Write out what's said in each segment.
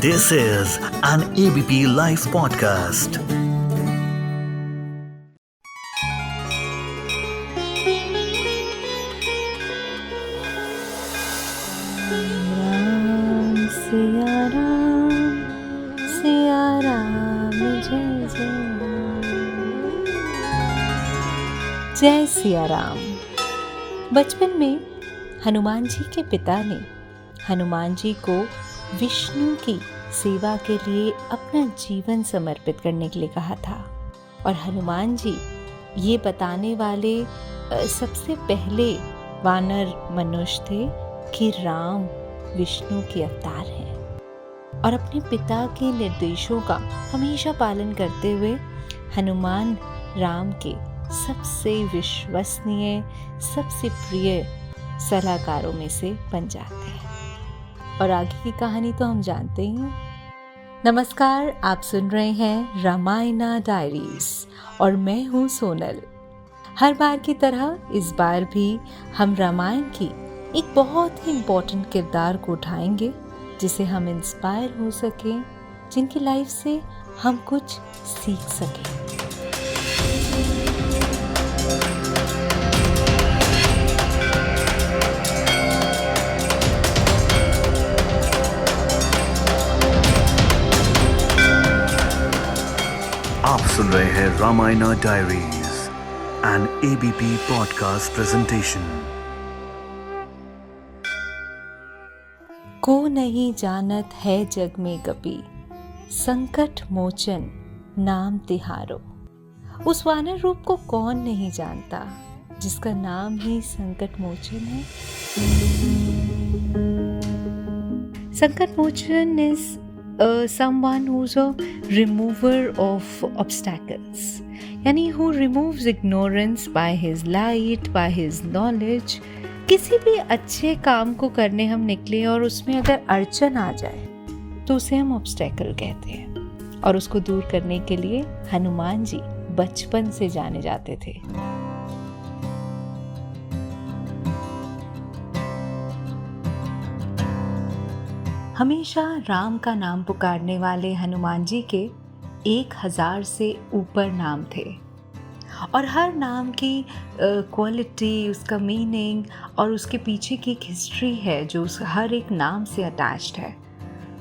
This is an ABP Life podcast. Ram Siya Ram जय जय राम। जय सिया राम। बचपन में हनुमान जी के पिता ने हनुमान जी को विष्णु की सेवा के लिए अपना जीवन समर्पित करने के लिए कहा था। और हनुमान जी ये बताने वाले सबसे पहले वानर मनुष्य थे कि राम विष्णु के अवतार हैं। और अपने पिता के निर्देशों का हमेशा पालन करते हुए हनुमान राम के सबसे विश्वसनीय, सबसे प्रिय सलाहकारों में से बन जाते हैं। और आगे की कहानी तो हम जानते ही हैं। नमस्कार, आप सुन रहे हैं रामायणा डायरीज और मैं हूँ सोनल। हर बार की तरह इस बार भी हम रामायण की एक बहुत ही इम्पोर्टेंट किरदार को उठाएंगे जिसे हम इंस्पायर हो सकें, जिनकी लाइफ से हम कुछ सीख सकें। आप सुन रहे हैं Ramayana diaries, an ABP podcast presentation. को नहीं जानत है जग में कपि, संकट मोचन नाम तिहारो। उस वानर रूप को कौन नहीं जानता जिसका नाम ही संकट मोचन है। संकट मोचन is someone who's a remover of obstacles, यानी who removes ignorance by his light, by his knowledge। किसी भी अच्छे काम को करने हम निकले और उसमें अगर अड़चन आ जाए तो उसे हम ऑब्स्टेकल कहते हैं। और उसको दूर करने के लिए हनुमान जी बचपन से जाने जाते थे। हमेशा राम का नाम पुकारने वाले हनुमान जी के 1000 से ऊपर नाम थे। और हर नाम की क्वालिटी, उसका मीनिंग और उसके पीछे की एक हिस्ट्री है जो उस हर एक नाम से अटैच्ड है।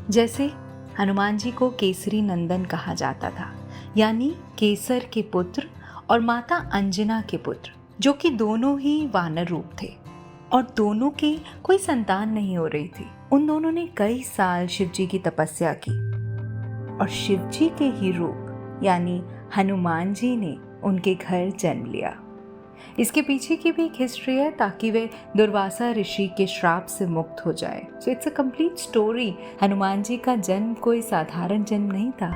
जैसे हनुमान जी को केसरी नंदन कहा जाता था, यानी केसर के पुत्र और माता अंजना के पुत्र, जो कि दोनों ही वानर रूप थे और दोनों की कोई संतान नहीं हो रही थी। उन दोनों ने कई साल शिव जी की तपस्या की और शिव जी के ही रूप यानी हनुमान जी ने उनके घर जन्म लिया। इसके पीछे की भी एक हिस्ट्री है ताकि वे दुर्वासा ऋषि के श्राप से मुक्त हो जाए। So it's a complete story. Hanuman ji का जन्म कोई साधारण जन्म नहीं था।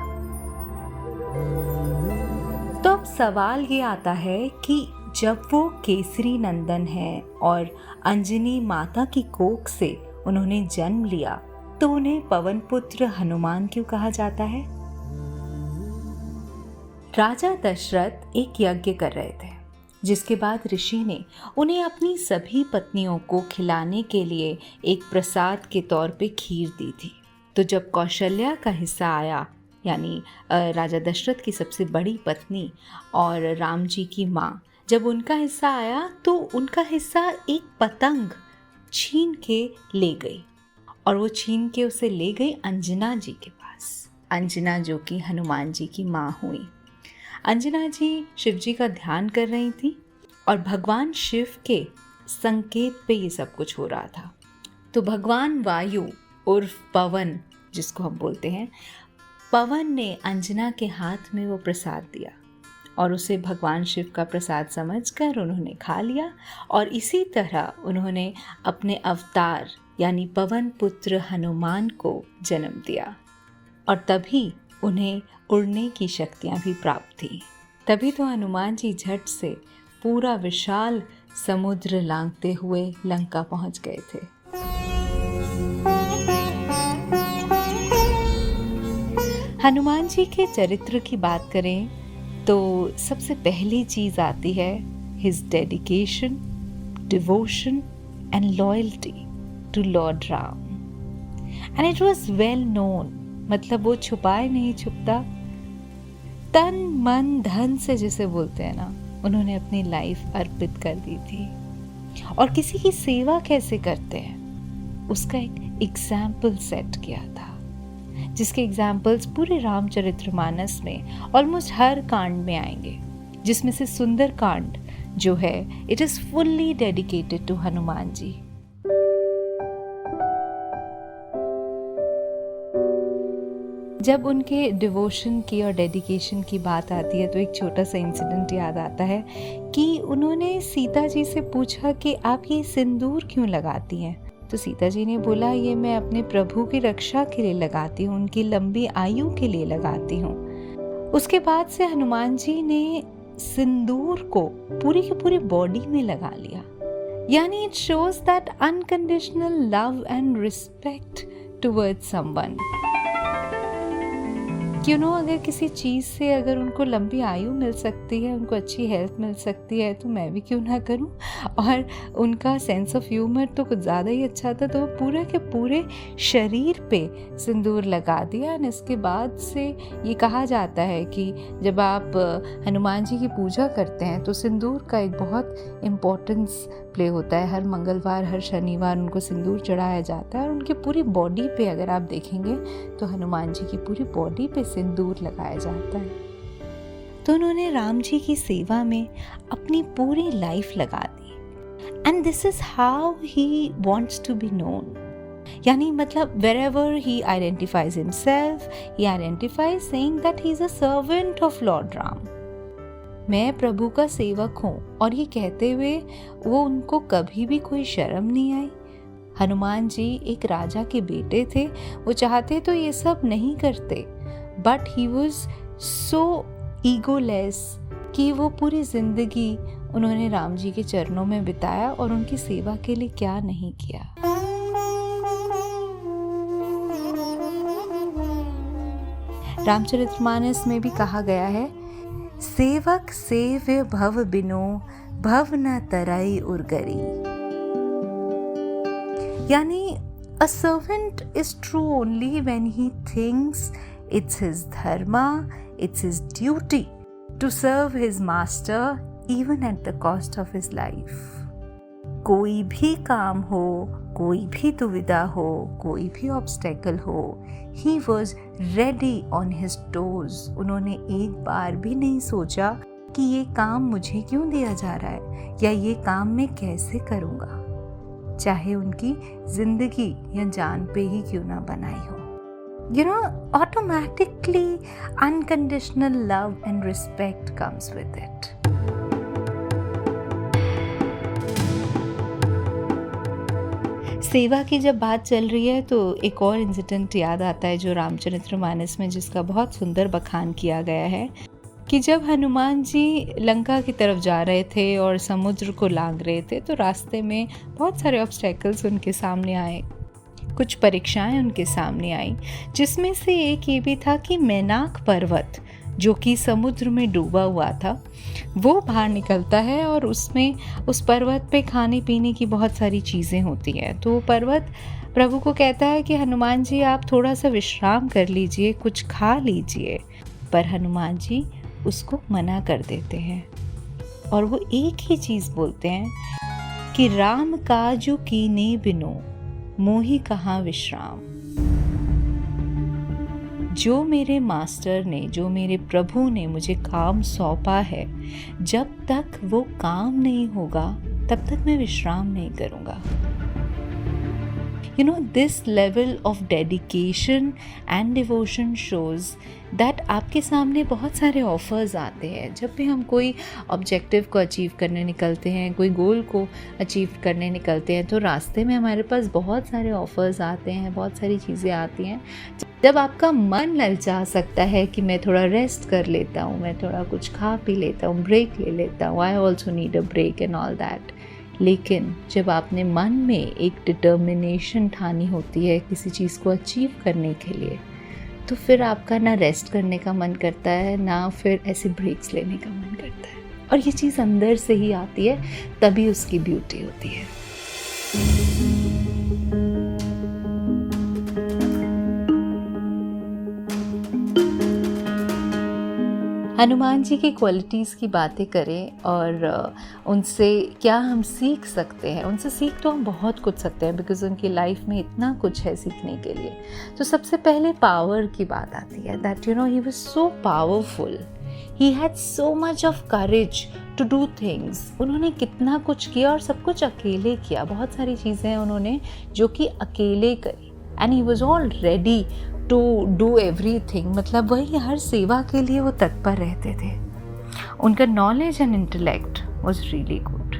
तो अब सवाल ये आता है कि जब वो केसरी नंदन है और अंजनी माता की कोख से उन्होंने जन्म लिया तो उन्हें पवन पुत्र हनुमान क्यों कहा जाता है? राजा दशरथ एक यज्ञ कर रहे थे, जिसके बाद ऋषि ने उन्हें अपनी सभी पत्नियों को खिलाने के लिए एक प्रसाद के तौर पे खीर दी थी। तो जब कौशल्या का हिस्सा आया, यानी राजा दशरथ की सबसे बड़ी पत्नी और राम जी की माँ, जब उनका हिस्सा आया तो उनका हिस्सा एक पतंग छीन के ले गई। और वो छीन के उसे ले गई अंजना जी के पास। अंजना जो कि हनुमान जी की माँ हुई। अंजना जी शिव जी का ध्यान कर रही थी और भगवान शिव के संकेत पे ये सब कुछ हो रहा था। तो भगवान वायु उर्फ पवन, जिसको हम बोलते हैं, पवन ने अंजना के हाथ में वो प्रसाद दिया और उसे भगवान शिव का प्रसाद समझकर उन्होंने खा लिया। और इसी तरह उन्होंने अपने अवतार यानी पवन पुत्र हनुमान को जन्म दिया। और तभी उन्हें उड़ने की शक्तियाँ भी प्राप्त थी। तभी तो हनुमान जी झट से पूरा विशाल समुद्र लांघते हुए लंका पहुँच गए थे। हनुमान जी के चरित्र की बात करें तो सबसे पहली चीज़ आती है his dedication, devotion and loyalty to Lord Ram. And it was well known मतलब वो छुपाए नहीं छुपता, तन मन धन से जिसे बोलते हैं ना, उन्होंने अपनी लाइफ अर्पित कर दी थी। और किसी की सेवा कैसे करते हैं उसका एक एग्जाम्पल सेट किया था, जिसके एग्जाम्पल्स पूरे रामचरितमानस में ऑलमोस्ट हर कांड में आएंगे, जिसमें से सुंदर कांड जो है it is fully dedicated to Hanuman ji. जब उनके डिवोशन की और डेडिकेशन की बात आती है तो एक छोटा सा इंसिडेंट याद आता है कि उन्होंने सीता जी से पूछा कि आप ये सिंदूर क्यों लगाती हैं। तो सीता जी ने बोला, ये मैं अपने प्रभु की रक्षा के लिए लगाती हूँ, उनकी लंबी आयु के लिए लगाती हूँ। उसके बाद से हनुमान जी ने सिंदूर को पूरी की पूरी बॉडी में लगा लिया। यानी it shows that unconditional love and respect towards someone. अगर किसी चीज़ से अगर उनको लंबी आयु मिल सकती है, उनको अच्छी हेल्थ मिल सकती है, तो मैं भी क्यों ना करूं। और उनका सेंस ऑफ ह्यूमर तो कुछ ज़्यादा ही अच्छा था, तो वो पूरे के पूरे शरीर पे सिंदूर लगा दिया। और इसके बाद से ये कहा जाता है कि जब आप हनुमान जी की पूजा करते हैं तो सिंदूर का एक बहुत इम्पोर्टेंस प्ले होता है। हर मंगलवार, हर शनिवार उनको सिंदूर चढ़ाया जाता है। और उनकी पूरी बॉडी पे अगर आप देखेंगे तो हनुमान जी की पूरी बॉडी पे सिंदूर लगाया जाता है। तो उन्होंने राम जी की सेवा में अपनी पूरी लाइफ लगा दी। And this is how he wants to be known. यानी मतलब wherever he identifies himself, he identifies saying that he is a servant of Lord Ram. मैं प्रभु का सेवक हूँ। और ये कहते हुए वो उनको कभी भी कोई शर्म नहीं आई। हनुमान जी एक राजा के बेटे थे, वो चाहते तो ये सब नहीं करते, but he was so egoless कि वो पूरी जिंदगी उन्होंने राम जी के चरणों में बिताया और उनकी सेवा के लिए क्या नहीं किया। रामचरितमानस में भी कहा गया है, सेवक सेव्य भव बिनो भव न तराई उर्गरी। यानी a servant is true only when he thinks it's his dharma, it's his duty to serve his master even at the cost of his life. कोई भी काम हो, कोई भी दुविधा हो, कोई भी ऑब्स्टेकल हो, he was ready on his toes. उन्होंने एक बार भी नहीं सोचा कि ये काम मुझे क्यों दिया जा रहा है या ये काम मैं कैसे करूँगा, चाहे उनकी जिंदगी या जान पे ही क्यों ना बनाई हो। Automatically unconditional love and respect comes with it. सेवा की जब बात चल रही है तो एक और इंसिडेंट याद आता है जो रामचरितमानस में, जिसका बहुत सुंदर बखान किया गया है कि जब हनुमान जी लंका की तरफ जा रहे थे और समुद्र को लांघ रहे थे तो रास्ते में बहुत सारे ऑब्स्टेकल्स उनके सामने आए, कुछ परीक्षाएं उनके सामने आई, जिसमें से एक ये भी था कि मैनाक पर्वत जो कि समुद्र में डूबा हुआ था वो बाहर निकलता है और उसमें उस पर्वत पे खाने पीने की बहुत सारी चीज़ें होती हैं। तो वो पर्वत प्रभु को कहता है कि हनुमान जी आप थोड़ा सा विश्राम कर लीजिए, कुछ खा लीजिए, पर हनुमान जी उसको मना कर देते हैं और वो एक ही चीज़ बोलते हैं कि राम काजु कीने बिनो मोहि कहाँ विश्राम। जो मेरे मास्टर ने, जो मेरे प्रभु ने मुझे काम सौंपा है, जब तक वो काम नहीं होगा तब तक मैं विश्राम नहीं करूँगा। This level of dedication and devotion shows that आपके सामने बहुत सारे ऑफर्स आते हैं। जब भी हम कोई ऑब्जेक्टिव को अचीव करने निकलते हैं, कोई गोल को अचीव करने निकलते हैं, तो रास्ते में हमारे पास बहुत सारे ऑफर्स आते हैं, बहुत सारी चीज़ें आती हैं। जब आपका मन ललचा सकता है कि मैं थोड़ा रेस्ट कर लेता हूँ, मैं थोड़ा कुछ खा पी लेता हूँ, ब्रेक ले लेता हूँ, I also need a break and all that. लेकिन जब आपने मन में एक डिटर्मिनेशन ठानी होती है किसी चीज़ को अचीव करने के लिए, तो फिर आपका ना रेस्ट करने का मन करता है, ना फिर ऐसे ब्रेक्स लेने का मन करता है। और ये चीज़ अंदर से ही आती है, तभी उसकी ब्यूटी होती है। हनुमान जी की क्वालिटीज़ की बातें करें और उनसे क्या हम सीख सकते हैं, उनसे सीख तो हम बहुत कुछ सकते हैं बिकॉज उनकी लाइफ में इतना कुछ है सीखने के लिए। तो सबसे पहले पावर की बात आती है that he was so powerful, he had so much of courage to do things. उन्होंने कितना कुछ किया और सब कुछ अकेले किया, बहुत सारी चीज़ें उन्होंने जो कि अकेले करी and he was all ready to do everything. मतलब वही हर सेवा के लिए वो तत्पर रहते थे। उनका knowledge and intellect was really good.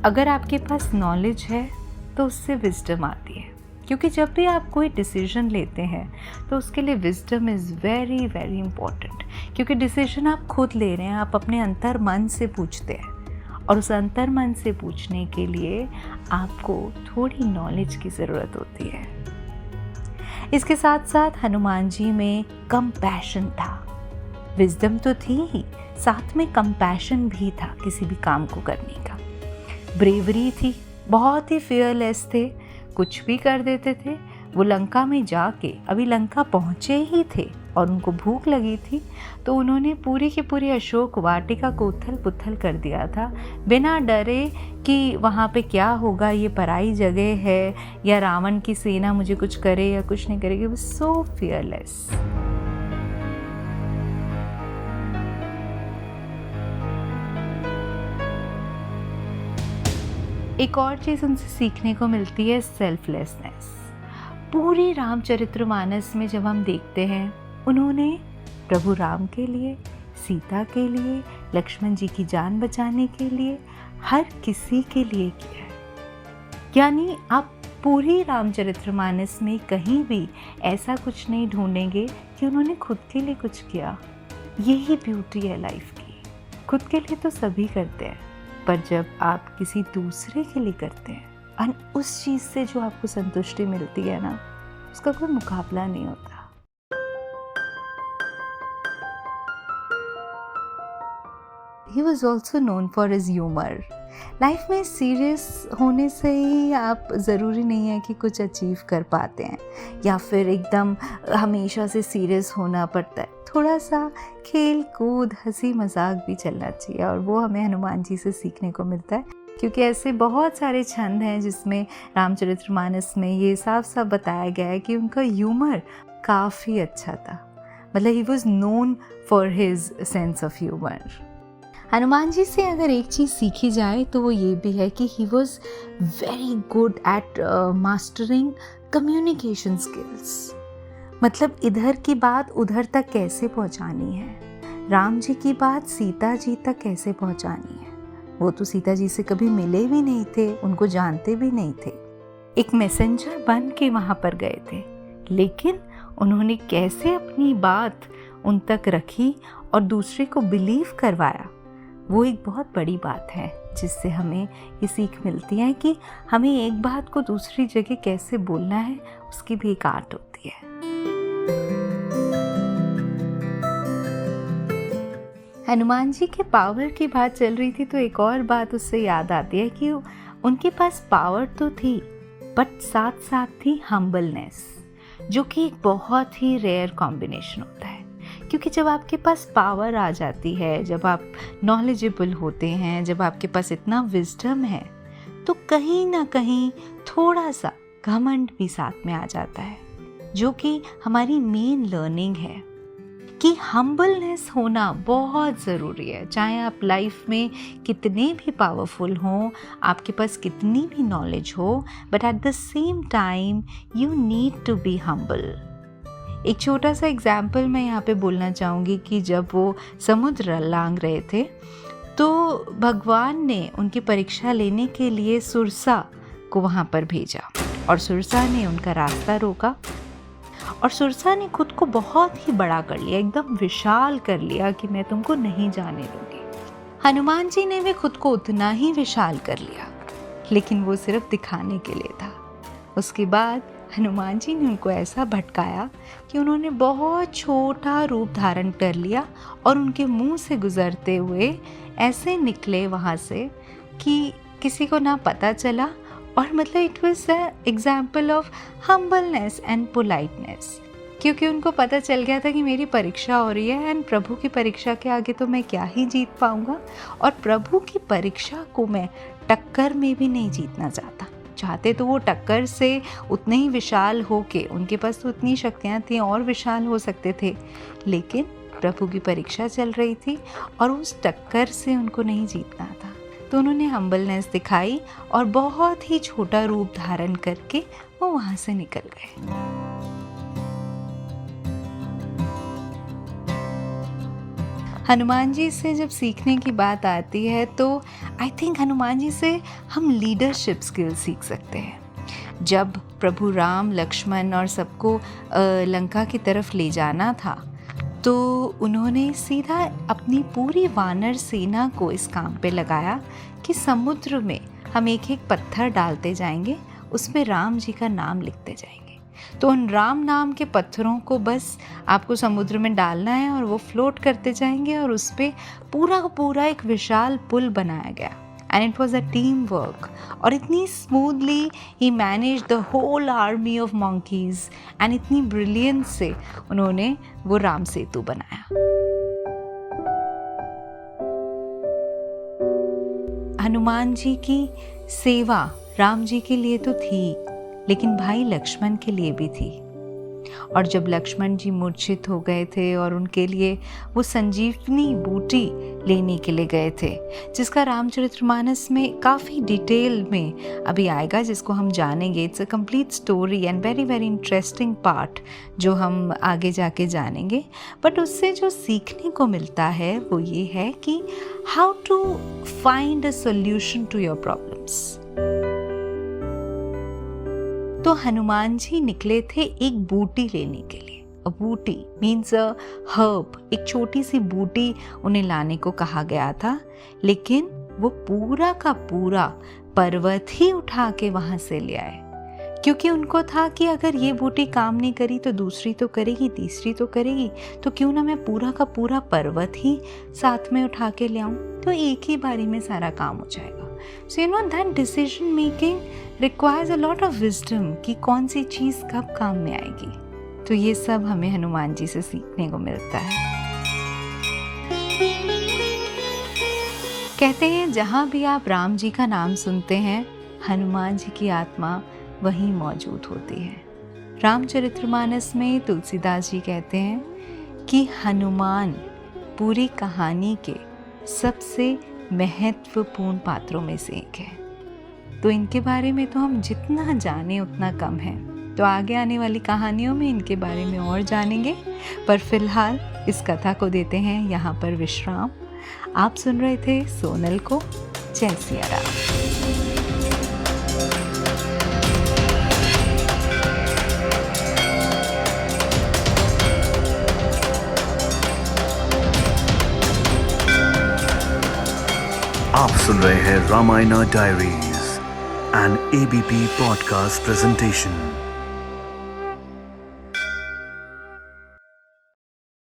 अगर आपके पास नॉलेज है तो उससे विजडम आती है, क्योंकि जब भी आप कोई डिसीजन लेते हैं तो उसके लिए wisdom is very very important, क्योंकि डिसीजन आप खुद ले रहे हैं, आप अपने अंतर मन से पूछते हैं और उस अंतर मन से पूछने के लिए आपको थोड़ी नॉलेज की ज़रूरत होती है। इसके साथ साथ हनुमान जी में कंपैशन था। विजडम तो थी ही, साथ में कंपैशन भी था किसी भी काम को करने का। ब्रेवरी थी, बहुत ही फियरलेस थे, कुछ भी कर देते थे। वो लंका में जाके अभी लंका पहुँचे ही थे और उनको भूख लगी थी, तो उन्होंने पूरी की पूरी अशोक वाटिका को उथल पुथल कर दिया था, बिना डरे कि वहाँ पे क्या होगा, ये पराई जगह है या रावण की सेना मुझे कुछ करे या कुछ नहीं करेगी। वो सो फियरलेस। एक और चीज़ उनसे सीखने को मिलती है सेल्फलेसनेस। पूरी रामचरितमानस में जब हम देखते हैं, उन्होंने प्रभु राम के लिए, सीता के लिए, लक्ष्मण जी की जान बचाने के लिए, हर किसी के लिए किया है। यानी आप पूरी रामचरितमानस में कहीं भी ऐसा कुछ नहीं ढूंढेंगे कि उन्होंने खुद के लिए कुछ किया। यही ब्यूटी है लाइफ की। खुद के लिए तो सभी करते हैं, पर जब आप किसी दूसरे के लिए करते हैं और उस चीज़ से जो आपको संतुष्टि मिलती है ना, उसका कोई मुकाबला नहीं होता। He was also known for his humor. Life में सीरियस होने से ही आप ज़रूरी नहीं है कि कुछ अचीव कर पाते हैं या फिर एकदम हमेशा से सीरियस होना पड़ता है। थोड़ा सा खेल कूद हंसी मजाक भी चलना चाहिए, और वो हमें हनुमान जी से सीखने को मिलता है, क्योंकि ऐसे बहुत सारे छंद हैं जिसमें रामचरितमानस में ये साफ साफ बताया गया है कि उनका ह्यूमर काफ़ी अच्छा था। मतलब he was known for his sense of humour. Hanuman ji से अगर एक चीज़ सीखी जाए तो वो ये भी है कि he was very good at mastering communication skills. मतलब इधर की बात उधर तक कैसे पहुंचानी है, राम जी की बात सीता जी तक कैसे पहुंचानी है। वो तो सीता जी से कभी मिले भी नहीं थे, उनको जानते भी नहीं थे, एक मैसेंजर बन के वहाँ पर गए थे, लेकिन उन्होंने कैसे अपनी बात उन तक रखी और दूसरे को बिलीव करवाया, वो एक बहुत बड़ी बात है जिससे हमें ये सीख मिलती है कि हमें एक बात को दूसरी जगह कैसे बोलना है, उसकी भी एक आर्ट होती है। हनुमान जी के पावर की बात चल रही थी तो एक और बात उससे याद आती है कि उनके पास पावर तो थी, बट साथ साथ थी हम्बलनेस, जो कि एक बहुत ही रेयर कॉम्बिनेशन होता है। क्योंकि जब आपके पास पावर आ जाती है, जब आप नॉलेजेबल होते हैं, जब आपके पास इतना विजडम है, तो कहीं ना कहीं थोड़ा सा घमंड भी साथ में आ जाता है, जो कि हमारी मेन लर्निंग है कि हम्बलनेस होना बहुत ज़रूरी है। चाहे आप लाइफ में कितने भी पावरफुल हों, आपके पास कितनी भी नॉलेज हो, but at the same time you need to be humble. एक छोटा सा एग्जाम्पल मैं यहाँ पे बोलना चाहूँगी कि जब वो समुद्र लांघ रहे थे तो भगवान ने उनकी परीक्षा लेने के लिए सुरसा को वहाँ पर भेजा, और सुरसा ने उनका रास्ता रोका, और सुरसा ने खुद को बहुत ही बड़ा कर लिया, एकदम विशाल कर लिया कि मैं तुमको नहीं जाने दूंगी। हनुमान जी ने भी खुद को उतना ही विशाल कर लिया, लेकिन वो सिर्फ दिखाने के लिए था। उसके बाद हनुमान जी ने उनको ऐसा भटकाया कि उन्होंने बहुत छोटा रूप धारण कर लिया और उनके मुंह से गुजरते हुए ऐसे निकले वहाँ से कि किसी को ना पता चला। और मतलब it was a example of humbleness and politeness क्योंकि उनको पता चल गया था कि मेरी परीक्षा हो रही है एंड प्रभु की परीक्षा के आगे तो मैं क्या ही जीत पाऊँगा, और प्रभु की परीक्षा को मैं टक्कर में भी नहीं जीतना चाहते तो वो टक्कर से उतने ही विशाल हो के, उनके पास तो उतनी शक्तियाँ थी और विशाल हो सकते थे, लेकिन प्रभु की परीक्षा चल रही थी और उस टक्कर से उनको नहीं जीतना था। तो उन्होंने हम्बलनेस दिखाई और बहुत ही छोटा रूप धारण करके वो वहाँ से निकल गए। हनुमान जी से जब सीखने की बात आती है तो आई थिंक हनुमान जी से हम लीडरशिप स्किल सीख सकते हैं। जब प्रभु राम, लक्ष्मण और सबको लंका की तरफ ले जाना था तो उन्होंने सीधा अपनी पूरी वानर सेना को इस काम पे लगाया कि समुद्र में हम एक एक पत्थर डालते जाएंगे, उसमें राम जी का नाम लिखते जाएंगे। तो उन राम नाम के पत्थरों को बस आपको समुद्र में डालना है और वो फ्लोट करते जाएंगे, और उस पर पूरा का पूरा एक विशाल पुल बनाया गया। And it was a team work, और इतनी स्मूथली ही manage the whole army of monkeys, and इतनी ब्रिलियंस से उन्होंने वो राम सेतु बनाया। हनुमान जी की सेवा राम जी के लिए तो थी, लेकिन भाई लक्ष्मण के लिए भी थी। और जब लक्ष्मण जी मूर्छित हो गए थे और उनके लिए वो संजीवनी बूटी लेने के लिए गए थे, जिसका रामचरितमानस में काफ़ी डिटेल में अभी आएगा, जिसको हम जानेंगे। It's a complete story and very very interesting part जो हम आगे जाके जानेंगे। बट उससे जो सीखने को मिलता है वो ये है कि how to find a solution to your problems. तो हनुमान जी निकले थे एक बूटी लेने के लिए। अ बूटी मीन्स अ हर्ब, एक छोटी सी बूटी उन्हें लाने को कहा गया था, लेकिन वो पूरा का पूरा पर्वत ही उठा के वहां से ले आए, क्योंकि उनको था कि अगर ये बूटी काम नहीं करी तो दूसरी तो करेगी, तीसरी तो करेगी, तो क्यों ना मैं पूरा का पूरा पर्वत ही साथ में उठा के ले आऊं, तो एक ही बारी में सारा काम हो जाएगा। So you know that decision making requires a lot of wisdom कि कौन सी चीज़ कब काम में आएगी। तो ये सब हमें हनुमान जी से सीखने को मिलता है। कहते हैं जहाँ भी आप राम जी का नाम सुनते हैं, हनुमान जी की आत्मा वहीं मौजूद होती है। रामचरितमानस में तुलसीदास जी कहते हैं कि हनुमान पूरी कहानी के सबसे महत्वपूर्ण पात्रों में से एक है। तो इनके बारे में तो हम जितना जाने उतना कम है। तो आगे आने वाली कहानियों में इनके बारे में और जानेंगे, पर फिलहाल इस कथा को देते हैं यहाँ पर विश्राम। आप सुन रहे थे सोनल को। जय सिया राम। आप सुन रहे हैं Ramayana diaries, an ABP podcast presentation.